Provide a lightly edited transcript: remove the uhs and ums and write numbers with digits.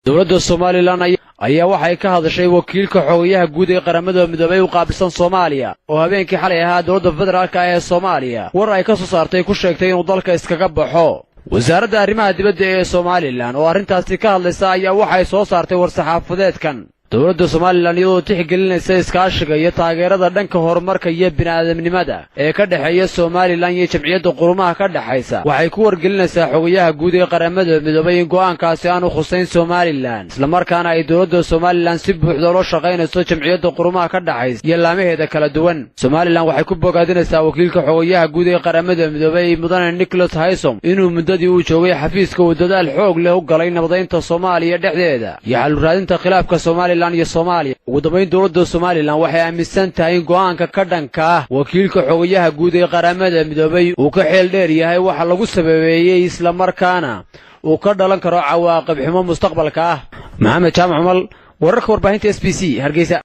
dowladda Soomaaliland ayaa waxay ka hadashay wakiilka xogayaha guud ee qaramada midoobay u qaabilsan Soomaaliya oo habeenkii xalay ahaa dowladda federaalka ee Soomaaliya war ay ka soo saartay ku sheegtay inuu dalka iskaga baxo. wasaaradda arrimaha dibadda ee Soomaaliland oo arrintaasi ka hadlaysa ayaa waxay soo saartay war saxaafadeedkan. dowladda Soomaaliland iyadoo tixgelinaysa iskaashiga iyo taageerada dhanka horumarka iyo bini'aadamnimada ee ka dhaxeeya Soomaaliland iyo jamciyadda qurumaha ka dhaxaysa waxay ku wargelinaysaa xogayaha guud ee qaramada midoobay in go'aankaasi aanu khuseyn Soomaaliland isla markaana ay dowladda Soomaaliland si buuxda ula shaqaynayso jamciyadda qurumaha ka dhaxaysa iyo laamaheeda kala duwan. Soomaaliland waxay ku bogaadinaysaa wakiilka xogayaha guud ee qaramada midoobay mudane Nicholas Haysom inuu muddadii uu joogay xafiiska uu dadaal xoog leh u galay nabadaynta Soomaaliya dhexdeeda iyo xal u raadinta khilaafka Soomaaliland iyo Soomaaliya. ugu dambeyn dowladda Soomaaliland waxay aaminsan tahay in go'aanka ka dhanka ah wakiilka xogayaha guud ee qaramada midoobay uu ka xeel dheer yahay waxa lagu sababeeyay isla markaana uu ka dhalan karo cawaaqib xumo mustaqbalka ah. maxamed jaamac umal wararka warbaahinta SBC Hargeysa.